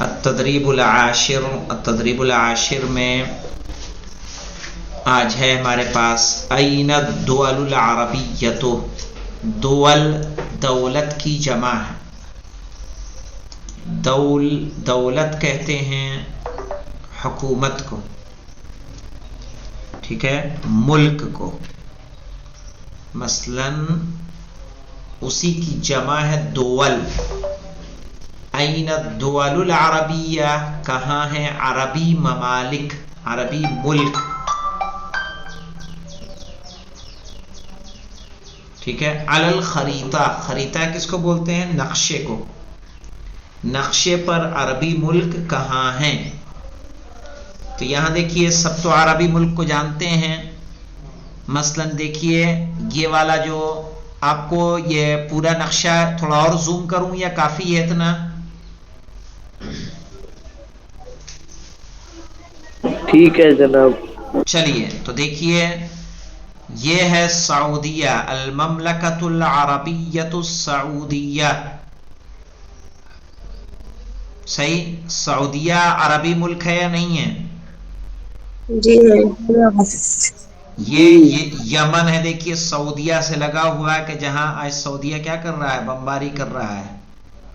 التدریب العاشر میں آج ہے ہمارے پاس این الدول العربیۃ. دول دولت کی جمع ہے. دولت کہتے ہیں حکومت کو، ٹھیک ہے، ملک کو. مثلا اسی کی جمع ہے دول. این الدول العربیہ، کہاں ہے عربی ممالک، عربی ملک، ٹھیک ہے. علی الخریطہ، خریطہ کس کو بولتے ہیں؟ نقشے کو. نقشے پر عربی ملک کہاں ہیں؟ تو یہاں دیکھیے سب تو عربی ملک کو جانتے ہیں. مثلا دیکھیے یہ والا جو آپ کو یہ پورا نقشہ تھوڑا اور زوم کروں یا کافی ہے اتنا؟ ٹھیک ہے جناب. چلیے تو دیکھیے یہ ہے سعودیہ، المملکۃ العربیۃ السعودیہ. صحیح، سعودیہ عربی ملک ہے یا نہیں ہے؟ جی یہ یمن ہے. دیکھیے سعودیہ سے لگا ہوا ہے کہ جہاں آج سعودیہ کیا کر رہا ہے؟ بمباری کر رہا ہے.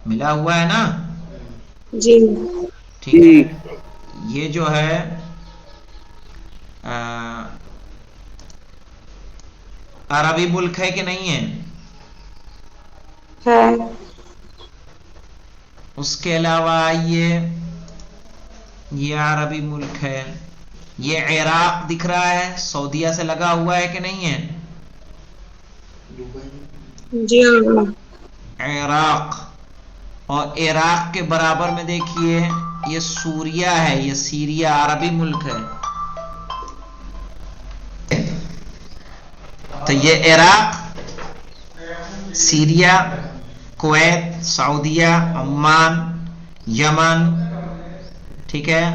ملا ہوا ہے نا؟ جی ٹھیک ہے. یہ جو ہے عربی ملک ہے کہ نہیں ہے؟ ہے. اس کے علاوہ یہ عربی ملک ہے. یہ عراق دکھ رہا ہے، سعودیہ سے لگا ہوا ہے کہ نہیں ہے؟ جی عراق. اور عراق کے برابر میں دیکھیے یہ سوریہ ہے، یہ سیریا عربی ملک ہے. تو یہ عراق، سیریا، کویت، سعودیہ، عمان، یمن، ٹھیک ہے.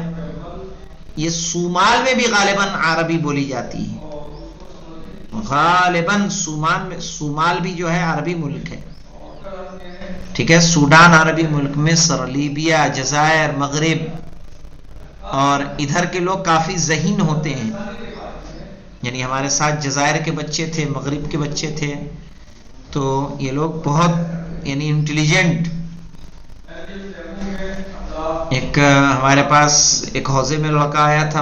یہ صومال میں بھی غالباً عربی بولی جاتی ہے. غالباً صومال بھی جو ہے عربی ملک ہے، ٹھیک ہے. سوڈان عربی ملک، مصر، لیبیا، جزائر، مغرب. اور ادھر کے لوگ کافی ذہین ہوتے ہیں، یعنی ہمارے ساتھ جزائر کے بچے تھے، مغرب کے بچے تھے، تو یہ لوگ بہت یعنی انٹیلیجنٹ. ایک ہمارے پاس ایک حوزے میں لڑکا آیا تھا،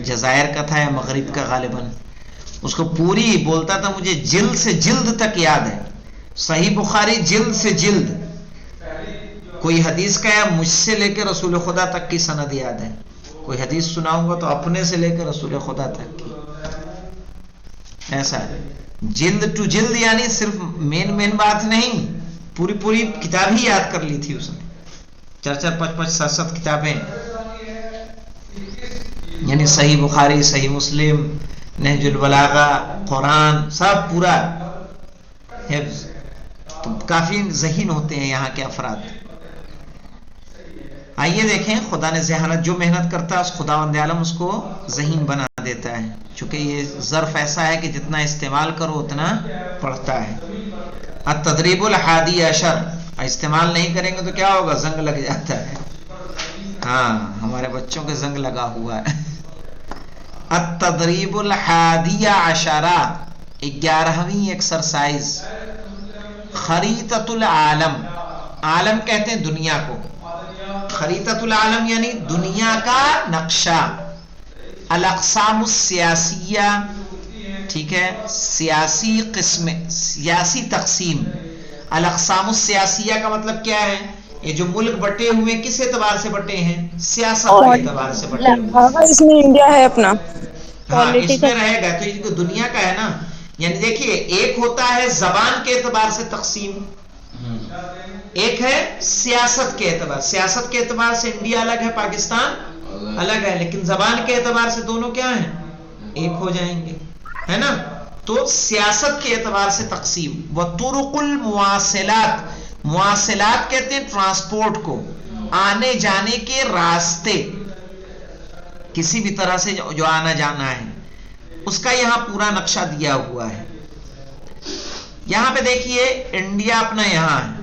جزائر کا تھا یا مغرب کا غالباً. اس کو پوری بولتا تھا مجھے جلد سے جلد تک یاد ہے، صحیح بخاری جلد سے جلد. کوئی حدیث کا یا مجھ سے لے کے رسول خدا تک کی سند یاد ہے. کوئی حدیث سناؤں گا تو اپنے سے لے کے رسول خدا تک کی. ایسا ہے جلد ٹو جلد، یعنی صرف مین بات نہیں، پوری کتاب ہی یاد کر لی تھی اس نے. 4 5 7 کتابیں، یعنی صحیح بخاری، صحیح مسلم، نہج البلاغہ، قرآن، سب پورا حفظ. تو کافی ذہین ہوتے ہیں یہاں کے افراد. آئیے دیکھیں خدا نے ذہانت، جو محنت کرتا ہے اس خداوند عالم اس کو ذہین بنا دیتا ہے، چونکہ یہ ظرف ایسا ہے کہ جتنا استعمال کرو اتنا پڑھتا ہے. التدریب الحادی عشر، استعمال نہیں کریں گے تو کیا ہوگا؟ زنگ لگ جاتا ہے. ہاں ہمارے بچوں کے زنگ لگا ہوا ہے. التدریب الحادی عشرہ، 11ویں ایکسرسائز. خریطۃ العالم، عالم کہتے ہیں دنیا کو. خریطۃ العالم یعنی دنیا کا نقشہ. الاقسام السیاسیہ، ٹھیک ہے، سیاسی قسم، سیاسی تقسیم. الاقسام السیاسیہ کا مطلب کیا ہے؟ یہ جو ملک بٹے ہوئے کس اعتبار سے بٹے ہیں؟ سیاست کے اعتبار سے بٹے ہوئے. اس میں انڈیا ہے اپنا ہاں اس پولیٹیکل. میں رہے گا تو یہ دنیا کا ہے نا. یعنی دیکھیے ایک ہوتا ہے زبان کے اعتبار سے تقسیم، ایک ہے سیاست کے اعتبار. سیاست کے اعتبار سے انڈیا الگ ہے، پاکستان الگ ہے، لیکن زبان کے اعتبار سے دونوں کیا ہیں؟ ایک ہو جائیں گے، ہے نا. تو سیاست کے اعتبار سے تقسیم. وطرق المواصلات، مواصلات کہتے ہیں ٹرانسپورٹ کو، آنے جانے کے راستے، کسی بھی طرح سے جو آنا جانا ہے اس کا یہاں پورا نقشہ دیا ہوا ہے. یہاں پہ دیکھیے انڈیا اپنا یہاں ہے،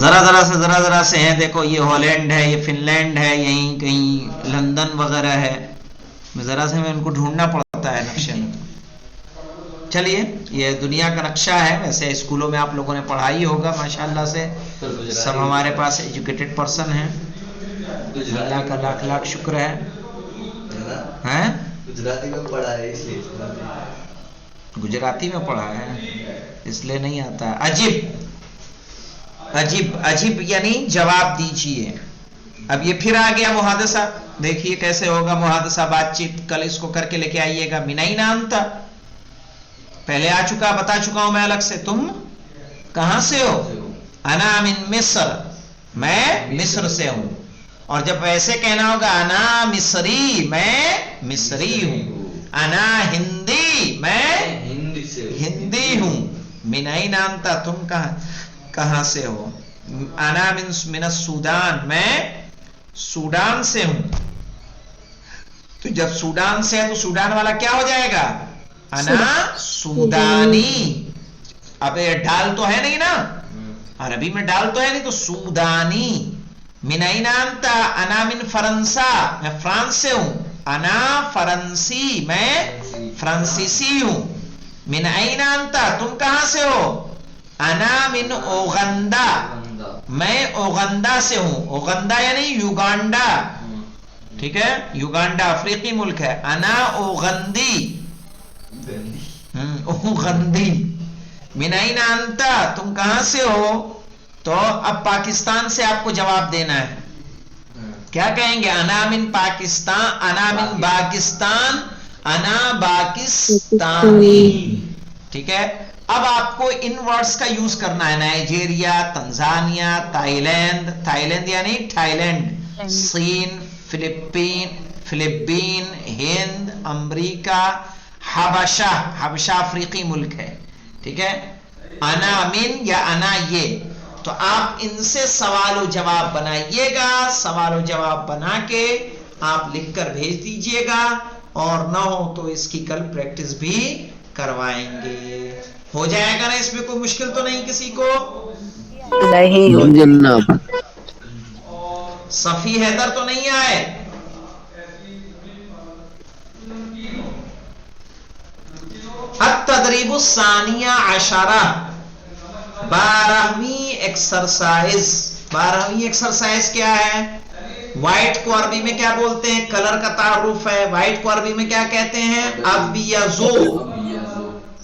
ذرا سے ہیں. دیکھو یہ ہالینڈ ہے, یہ فن لینڈ ہے, یہیں کہیں لندن وغیرہ ہے. ذرا سے میں ان کو ڈھونڈنا پڑتا ہے نقشے میں. چلیے یہ دنیا کا نقشہ ہے. ویسے اسکولوں میں آپ لوگوں نے پڑھا ہی ہوگا ماشاءاللہ سے. سب ہمارے پاس ایجوکیٹڈ پرسن ہیں, اللہ کا لاکھ لاکھ شکر ہے. گجراتی میں پڑھا ہے اس لیے. گجراتی میں پڑھا ہے اس لیے نہیں آتا. عجیب یعنی جواب دیجئے. اب یہ پھر آ گیا محادثہ. دیکھیے کیسے ہوگا محادثہ, بات چیت. کل اس کو کر کے لے کے آئیے گا. من این انت, پہلے آ چکا, بتا چکا ہوں میں الگ سے. تم کہاں سے ہو؟ انا من مصر, میں مصر سے ہوں. اور جب ویسے کہنا ہوگا انا مصری, میں مصری ہوں. انا ہندی, میں ہندی ہوں. من این انت, تم کہاں سے ہو؟ انا من السودان, میں سوڈان سے ہوں. تو جب سوڈان سے ہے تو سوڈان والا کیا ہو جائے گا؟ انا سودانی. اب یہ ڈال تو ہے نہیں نا, عربی میں ڈال تو ہے نہیں, تو سودانی. من این انت, انا من فرنسا, میں فرانس سے ہوں. انا فرنسی, میں فرانسیسی ہوں. من این انت, تم کہاں سے ہو؟ انا من اوغندا, میں اوغندا سے ہوں. اوغندا یعنی یوگانڈا, ٹھیک ہے, یوگانڈا افریقی ملک ہے. انا اوغندی, اوغندی. من این انت, تم کہاں سے ہو؟ تو اب پاکستان سے آپ کو جواب دینا ہے. کیا کہیں گے؟ انا من پاکستان, انا من باکستان, انا باکستانی. ٹھیک ہے. اب آپ کو ان ورڈز کا یوز کرنا ہے. نائجیریا, تنزانیہ, تھائی لینڈ یعنی تھائی لینڈ, صین, فلپین, ہند, امریکہ, حبشہ افریقی ملک ہے. ٹھیک ہے. انا من یا انا یہ, تو آپ ان سے سوال و جواب بنائیے گا. سوال و جواب بنا کے آپ لکھ کر بھیج دیجئے گا, اور نہ ہو تو اس کی کل پریکٹس بھی کروائیں گے. ہو جائے گا نا؟ اس میں کوئی مشکل تو نہیں کسی کو؟ نہیں جناب. صفی حیدر تو نہیں آئے؟ التدریب الثانیہ عشرہ, 12ویں ایکسرسائز. 12ویں ایکسرسائز کیا ہے؟ وائٹ کو عربی میں کیا بولتے ہیں؟ کلر کا تعارف ہے. وائٹ کو عربی میں کیا کہتے ہیں؟ ابیض.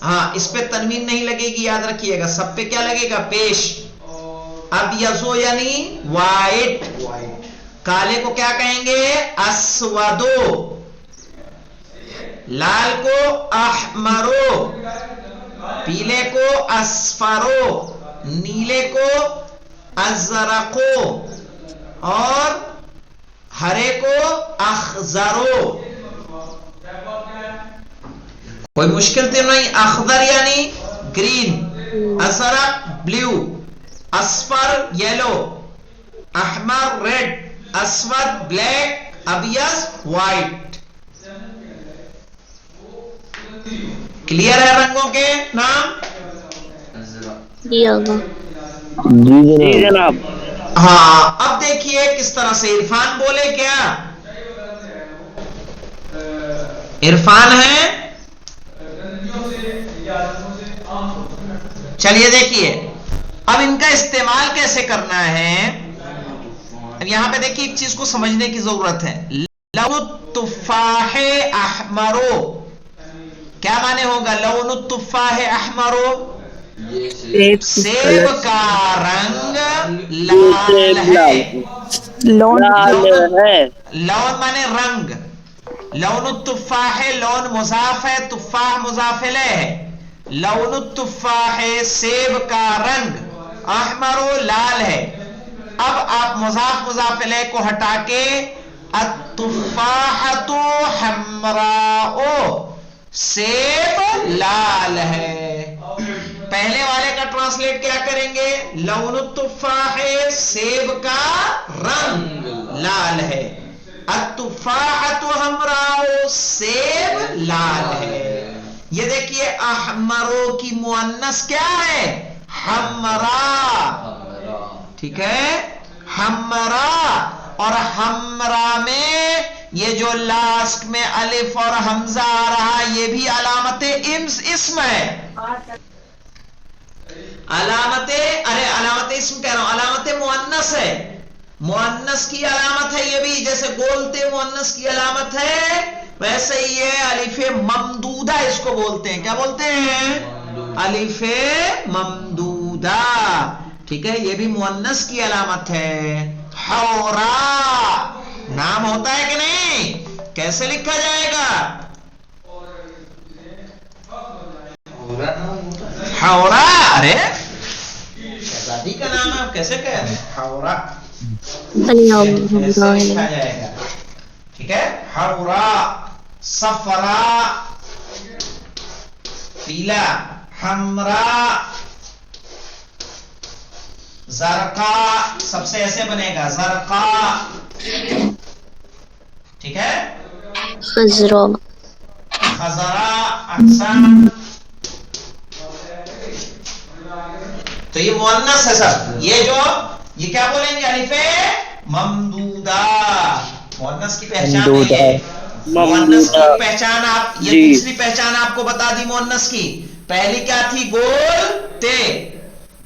ہاں, اس پہ تنوین نہیں لگے گی, یاد رکھیے گا. سب پہ کیا لگے گا؟ پیش. ابیض یعنی وائٹ. کالے کو کیا کہیں گے؟ اسودو. لال کو احمرو, پیلے کو اصفرو, نیلے کو ازرقو, اور ہرے کو اخضرو. کوئی مشکل تو نہیں. اخضر یعنی گرین, ازرق بلیو, اصفر یلو, احمر ریڈ, اسود بلیک, ابیض وائٹ. کلیئر ہے رنگوں کے نام؟ جی جناب. ہاں. اب دیکھیے کس طرح سے. عرفان بولے کیا؟ عرفان ہے؟ چلیے دیکھیے اب ان کا استعمال کیسے کرنا ہے. اب یہاں پہ دیکھیے ایک چیز کو سمجھنے کی ضرورت ہے. لون التفاح احمرو, کیا معنی ہوگا؟ لون التفاح احمرو, سیب کا رنگ لال ہے. لون مانے رنگ. لون التفاح, لون مضاف ہے, تفاح مضاف الیہ ہے. لون التفاح سیب کا رنگ, احمرو لال ہے. اب آپ مضاف الیہ کو ہٹا کے التفاحۃ حمراء, سیب لال ہے. پہلے والے کا ٹرانسلیٹ کیا کریں گے؟ لون التفاح سیب کا رنگ لال ہے, التفاحۃ حمراء سیب لال ہے. یہ دیکھیے احمرو کی مؤنث کیا ہے؟ حمراء. ٹھیک ہے، حمرا، اور حمرا میں یہ جو لاسٹ میں الف اور حمزہ آ رہا یہ بھی علامت اسم ہے، علامت اسم کہہ رہا ہوں، علامت مؤنث ہے، مؤنث کی علامت ہے یہ بھی، جیسے بولتے مؤنث کی علامت ہے ویسے ہی یہ الف ممدودہ اس کو بولتے ہیں، کیا بولتے ہیں؟ الف ممدودہ، ٹھیک ہے، یہ بھی مؤنث کی علامت ہے۔ حورا نام ہوتا ہے کہ نہیں؟ کیسے لکھا جائے گا؟ حورا، ارے شہزادی کا نام ہے، کیسے کہہ رہے ہیں؟ حورا ایسے لکھا جائے گا، ٹھیک ہے، حورا، صفرا پیلا، حمرا، زرقا، سب سے ایسے بنے گا زرقا، ٹھیک ہے، خضرا، خضرا، احسن، تو یہ مؤنث ہے سر، یہ کیا بولیں گے؟ الف ممدودہ، مؤنث کی پہچان ہے، مؤنث کی پہچان آپ، یہ تیسری پہچان آپ کو بتا دی مؤنث کی، پہلی کیا تھی؟ گول تے،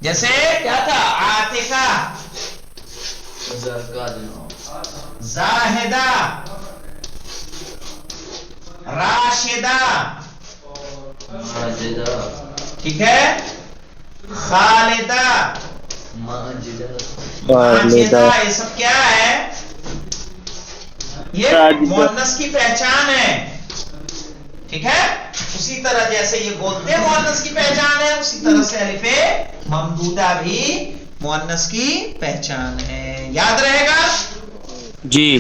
جیسے کیا تھا؟ عاتقہ، زاہدہ، راشدہ، ٹھیک ہے، خالدہ، ماجدہ، یہ سب کیا ہے؟ یہ مؤنث کی پہچان ہے، ٹھیک ہے، اسی طرح جیسے یہ بولتے مؤنث کی پہچان ہے اسی طرح سے الف ممدودہ بھی مؤنث کی پہچان ہے، یاد رہے گا؟ جی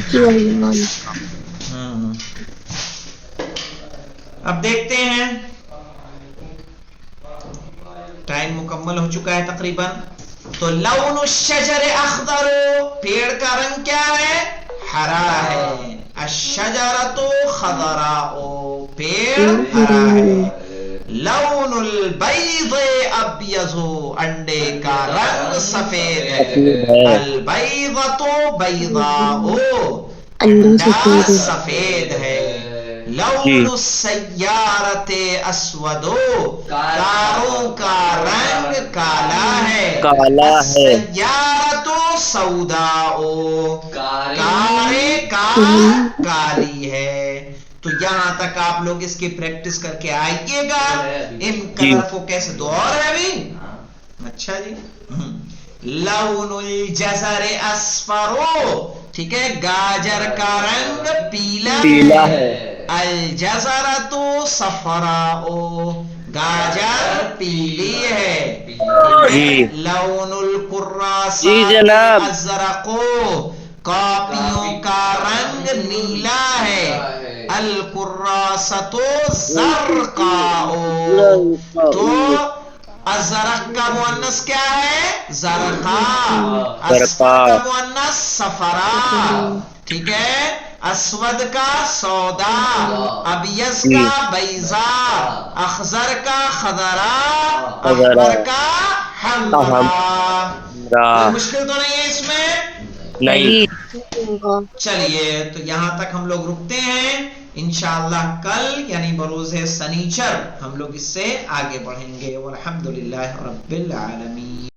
اب دیکھتے ہیں، ٹائم مکمل ہو چکا ہے تقریباً، تو لون الشجر اخضر، پیڑ کا رنگ کیا ہے؟ ہرا ہے، الشجرۃ خضراء، پیڑ ہرا ہے، لون البیض ابیض، انڈے کا رنگ سفید ہے، البیضۃ بیضاء، انڈا سفید ہے، لون السیارۃ اسود، کاروں کا رنگ کالا ہے، السیارۃ سوداء، کاریں کار کالی ہے۔ تو یہاں تک آپ لوگ اس کی پریکٹس کر کے آئیے گا، ان کلر کو کیسے دور ہے ابھی، اچھا جی، لون الجزر اصفر، ٹھیک ہے، گاجر کا رنگ پیلا ہے، الجزرۃ صفراء، گاجر پیلی ہے، لون الکراسات ازرق، کاپیوں کا رنگ نیلا ہے، الکراسۃ زرقاء، تو ازرق کا مؤنث کیا ہے؟ زرقاء، اصفر کا مؤنث صفراء، ٹھیک ہے، اسود کا سودا، ابیض کا بیضاء، اخضر کا خضراء، احمر کا حمراء۔ کوئی مشکل تو نہیں ہے اس میں؟ نہیں، چلیے تو یہاں تک ہم لوگ رکتے ہیں، انشاءاللہ کل یعنی بروز سنیچر ہم لوگ اس سے آگے بڑھیں گے، والحمدللہ رب العالمین۔